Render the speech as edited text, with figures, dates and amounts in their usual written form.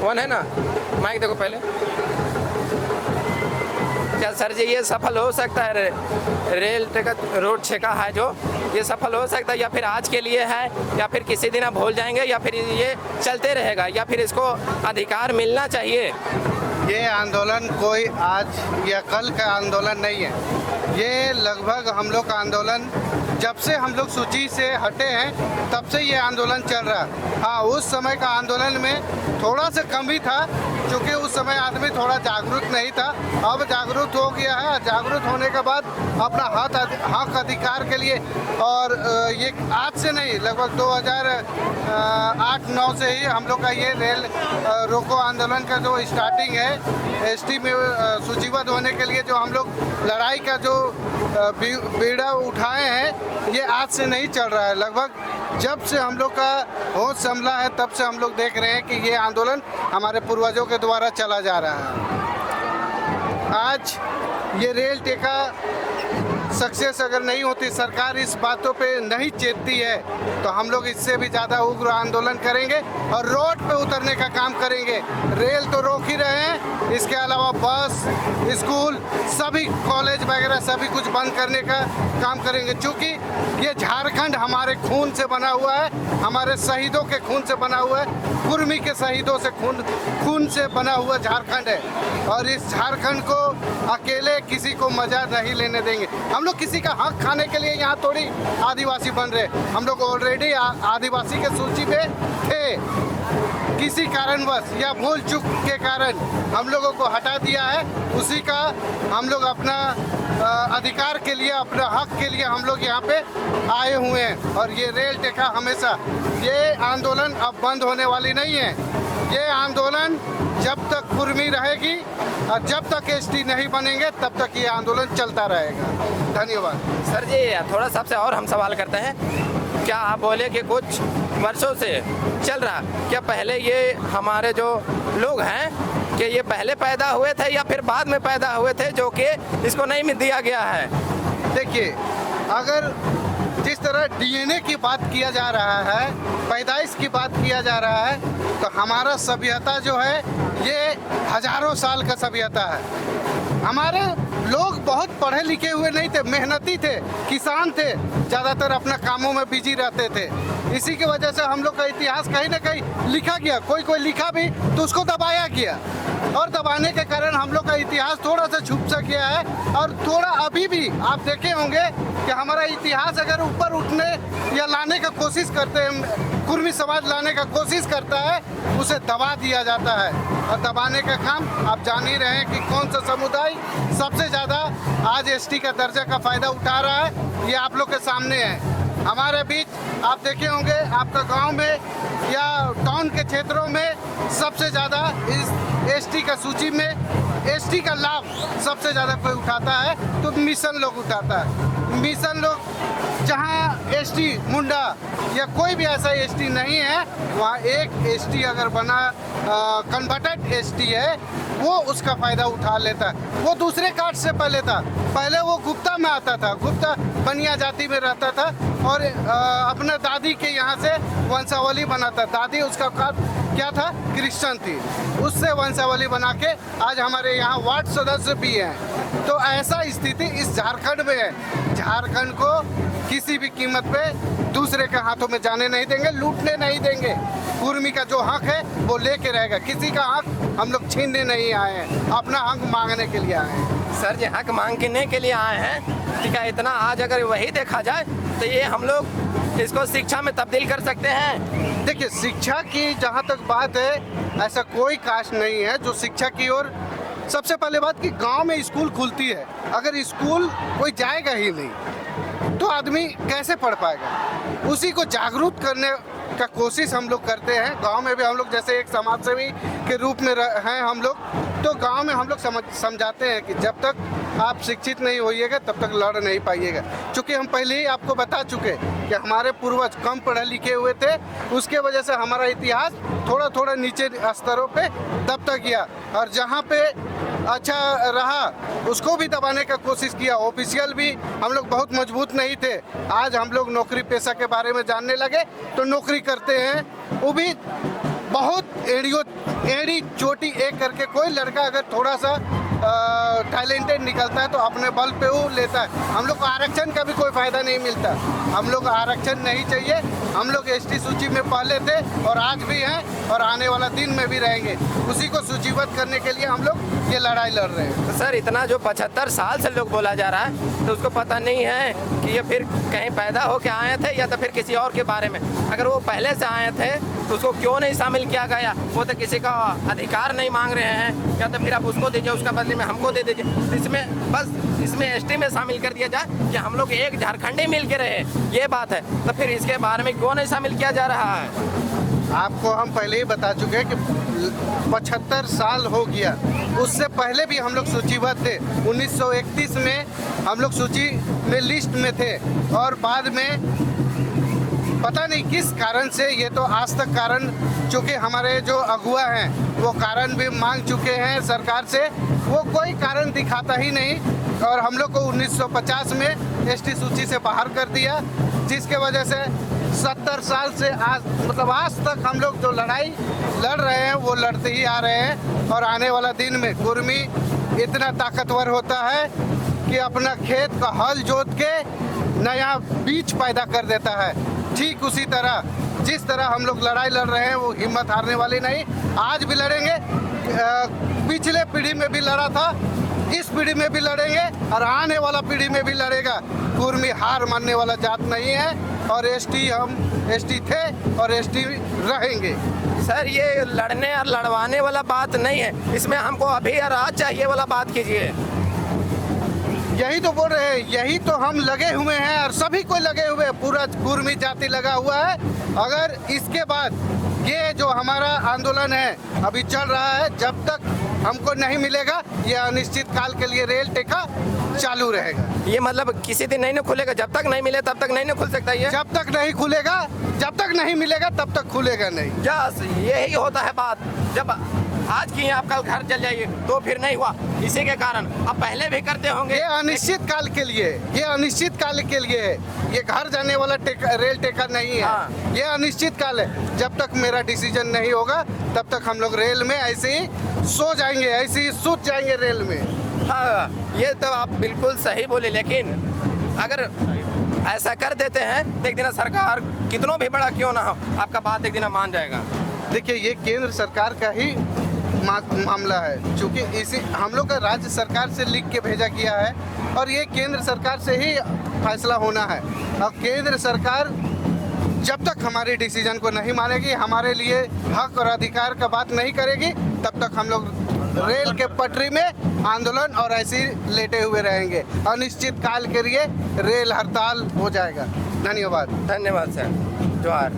One है ना, mic देखो पहले। क्या सर जी ये सफल हो सकता है, रेल टिकट रोड छेका है जो, ये सफल हो सकता है या फिर आज के लिए है, या फिर किसी दिन आप भूल जाएंगे, या फिर ये चलते रहेगा, या फिर इसको अधिकार मिलना चाहिए? ये आंदोलन कोई आज या कल का आंदोलन नहीं है। ये लगभग हम लोग का आंदोलन जब से हम लोग सूची से हटे हैं तब से ये आंदोलन चल रहा है। हाँ, उस समय का आंदोलन में थोड़ा सा कमी था, क्योंकि उस समय आदमी थोड़ा जागरूक नहीं था। अब जागरूक हो गया है। जागरूक होने के बाद अपना हक अधिकार के लिए, और ये आज से नहीं, लगभग 2008-9 से ही हम लोग का ये रेल रोको आंदोलन का जो स्टार्टिंग है, एसटी में सूचीबद्ध होने के लिए जो हम लोग लड़ाई का जो बीड़ा उठाए हैं, ये आज से नहीं चल रहा है। लगभग जब से हम लोग का होश संभला है तब से हम लोग देख रहे हैं कि ये आंदोलन हमारे पूर्वजों के द्वारा चला जा रहा है। आज ये रेल टेका सक्सेस अगर नहीं होती, सरकार इस बातों पे नहीं चेतती है, तो हम लोग इससे भी ज़्यादा उग्र आंदोलन करेंगे और रोड पे उतरने का काम करेंगे। रेल तो रोक ही रहे हैं, इसके अलावा बस, स्कूल, सभी कॉलेज वगैरह सभी कुछ बंद करने का काम करेंगे। क्योंकि ये झारखंड हमारे खून से बना हुआ है, हमारे शहीदों के खून से बना हुआ है, कुर्मी के शहीदों से खून से बना हुआ झारखंड है, और इस झारखंड को अकेले किसी को मजा नहीं लेने देंगे। हम लोग किसी का हक खाने के लिए यहाँ थोड़ी आदिवासी बन रहे, हम लोग ऑलरेडी आदिवासी के सूची में थे। किसी कारणवश या भूल चूक के कारण हम लोगों को हटा दिया है। उसी का हम लोग अपना अधिकार के लिए, अपना हक के लिए हम लोग यहाँ पे आए हुए हैं। और ये रेल टेका हमेशा, ये आंदोलन अब बंद होने वाली नहीं है। ये आंदोलन जब तक कुर्मी रहेगी और जब तक एसटी नहीं बनेंगे तब तक ये आंदोलन चलता रहेगा। धन्यवाद। सर जी थोड़ा सा आपसे और हम सवाल करते हैं, क्या आप बोले कि कुछ वर्षों से चल रहा, क्या पहले ये हमारे जो लोग हैं कि ये पहले पैदा हुए थे या फिर बाद में पैदा हुए थे जो कि इसको नहीं दिया गया है? देखिए, अगर जिस तरह डीएनए की बात किया जा रहा है, पैदाइश की बात किया जा रहा है, तो हमारा सभ्यता जो है ये हजारों साल का सभ्यता है। हमारे लोग बहुत पढ़े लिखे हुए नहीं थे, मेहनती थे, किसान थे, ज़्यादातर अपना कामों में बिजी रहते थे। इसी की वजह से हम लोग का इतिहास कहीं ना कहीं लिखा गया, कोई लिखा भी तो उसको दबाया गया, और दबाने के कारण हम लोग का इतिहास थोड़ा सा छुप सा गया है। और थोड़ा अभी भी आप देखे होंगे कि हमारा इतिहास अगर ऊपर उठने या लाने का कोशिश करते हैं, कुर्मी समाज लाने का कोशिश करता है, उसे दबा दिया जाता है। और दबाने का काम आप जान ही रहे हैं कि कौन सा समुदाय सबसे ज़्यादा आज एसटी का दर्जा का फ़ायदा उठा रहा है, ये आप लोग के सामने है। हमारे बीच आप देखे होंगे, आपका गांव में या टाउन के क्षेत्रों में सबसे ज़्यादा इस एसटी का सूची में एसटी का लाभ सबसे ज़्यादा कोई उठाता है तो मिशन लोग उठाता है। मिशन लोग जहाँ एसटी मुंडा या कोई भी ऐसा एसटी नहीं है, वहाँ एक एसटी अगर बना कन्वर्टेड एसटी है, वो उसका फ़ायदा उठा लेता है। वो दूसरे कास्ट से पहले था, पहले वो गुप्ता में आता था, गुप्ता बनिया जाति में रहता था, और अपने दादी के यहाँ से वंशावली बनाता। दादी उसका क्या था, क्रिश्चियन थी, उससे वंशावली बना के आज हमारे यहाँ वार्ड सदस्य भी हैं। तो ऐसा स्थिति इस झारखंड में है। झारखंड को किसी भी कीमत पे दूसरे के हाथों में जाने नहीं देंगे, लूटने नहीं देंगे। कुर्मी का जो हक है वो लेके रहेगा। किसी का हक हम लोग छीनने नहीं आए हैं, अपना हक मांगने के लिए आए हैं। सर जी हक मांगने के लिए आए हैं, ठीक है। इतना आज अगर वही देखा जाए तो ये हम लोग इसको शिक्षा में तब्दील कर सकते हैं। देखिए, शिक्षा की जहाँ तक बात है, ऐसा कोई कास्ट नहीं है जो शिक्षा की ओर। सबसे पहले बात कि गांव में स्कूल खुलती है, अगर स्कूल कोई जाएगा ही नहीं तो आदमी कैसे पढ़ पाएगा। उसी को जागरूक करने का कोशिश हम लोग करते हैं। गांव में भी हम लोग जैसे एक समाज सेवी के रूप में हैं हम लोग, तो गांव में हम लोग समझाते हैं कि जब तक आप शिक्षित नहीं होइएगा तब तक लड़ नहीं पाइएगा। चूँकि हम पहले ही आपको बता चुके कि हमारे पूर्वज कम पढ़े लिखे हुए थे, उसके वजह से हमारा इतिहास थोड़ा थोड़ा नीचे स्तरों पे दबता गया, और जहाँ पे अच्छा रहा उसको भी दबाने का कोशिश किया। ऑफिशियल भी हम लोग बहुत मजबूत नहीं थे। आज हम लोग नौकरी पेशा के बारे में जानने लगे तो नौकरी करते हैं, वो भी बहुत एड़ी चोटी एक करके कोई लड़का अगर थोड़ा सा टैलेंटेड निकलता है तो अपने बल पे वो लेता है। हम लोग को आरक्षण का भी कोई फायदा नहीं मिलता। हम लोग को आरक्षण नहीं चाहिए। हम लोग एसटी सूची में पहले थे और आज भी हैं और आने वाला दिन में भी रहेंगे। उसी को सूचीबद्ध करने के लिए हम लोग ये लड़ाई लड़ रहे हैं। तो सर इतना जो 75 साल से लोग बोला जा रहा है तो उसको पता नहीं है कि ये फिर कहीं पैदा होके आए थे या तो फिर किसी और के बारे में। अगर वो पहले से आए थे तो उसको क्यों नहीं शामिल किया गया? वो तो किसी का अधिकार नहीं मांग रहे हैं, या तो फिर आप उसको दीजिए, उसका बदले में हमको दे दीजिए। इसमें एसटी में शामिल कर दिया जाए कि हम लोग एक झारखंडी मिल के रहे, ये बात है। तो फिर इसके बारे में क्यों नहीं शामिल किया जा रहा है? आपको हम पहले ही बता चुके हैं कि 75 साल हो गया। उससे पहले भी हम लोग सूचीबद्ध थे। 1931 में हम लोग सूची में लिस्ट में थे और बाद में पता नहीं किस कारण से, ये तो आज तक कारण, चूँकि हमारे जो अगुआ हैं वो कारण भी मांग चुके हैं सरकार से, वो कोई कारण दिखाता ही नहीं और हम लोग को 1950 में एसटी सूची से बाहर कर दिया, जिसके वजह से 70 साल से आज तक हम लोग जो लड़ाई लड़ रहे हैं वो लड़ते ही आ रहे हैं। और आने वाला दिन में कुर्मी इतना ताकतवर होता है कि अपना खेत का हल जोत के नया बीज पैदा कर देता है। ठीक उसी तरह जिस तरह हम लोग लड़ाई लड़ रहे हैं वो हिम्मत हारने वाली नहीं, आज भी लड़ेंगे। पिछले पीढ़ी में भी लड़ा था, इस पीढ़ी में भी लड़ेंगे और आने वाला पीढ़ी में भी लड़ेगा। कुर्मी हार मानने वाला जात नहीं है और हम एसटी थे और एसटी रहेंगे। सर ये लड़ने और लड़वाने वाला बात नहीं है, इसमें हमको अभी और आज चाहिए वाला बात कीजिए। यही तो बोल रहे हैं, यही तो हम लगे हुए हैं और सभी कोई लगे हुए हैं, पूरा कुर्मी जाति लगा हुआ है। अगर इसके बाद ये जो हमारा आंदोलन है अभी चल रहा है, जब तक हमको नहीं मिलेगा ये अनिश्चित काल के लिए रेल टेका चालू रहेगा। ये मतलब किसी दिन नहीं ना खुलेगा? जब तक नहीं मिले तब तक नहीं ना खुल सकता ये? जब तक नहीं खुलेगा, जब तक नहीं मिलेगा तब तक खुलेगा नहीं। यस, यही होता है बात। जब आज की आप कल घर चल जाइए तो फिर नहीं हुआ, इसी के कारण अब पहले भी करते होंगे। ये अनिश्चित काल के लिए, ये अनिश्चित काल के लिए है। ये घर जाने वाला रेल टेका नहीं है। हाँ। ये अनिश्चित काल है। जब तक मेरा डिसीजन नहीं होगा तब तक हम लोग रेल में ऐसे ही सो जाएंगे, ऐसे ही सूत जाएंगे रेल में। हाँ, ये तो आप बिल्कुल सही बोले, लेकिन अगर ऐसा कर देते हैं तो एक दिन सरकार कितनों भी बड़ा क्यों ना हो, आपका बात एक दिन मान जाएगा। देखिए ये केंद्र सरकार का ही मामला है, क्योंकि इसी हम लोग का राज्य सरकार से लिख के भेजा गया है और ये केंद्र सरकार से ही फैसला होना है। और केंद्र सरकार जब तक हमारे डिसीजन को नहीं मानेगी, हमारे लिए हक और अधिकार का बात नहीं करेगी, तब तक हम लोग रेल के पटरी में आंदोलन और ऐसे ही लेटे हुए रहेंगे। अनिश्चित काल के लिए रेल हड़ताल हो जाएगा। धन्यवाद। धन्यवाद सर। जोहार।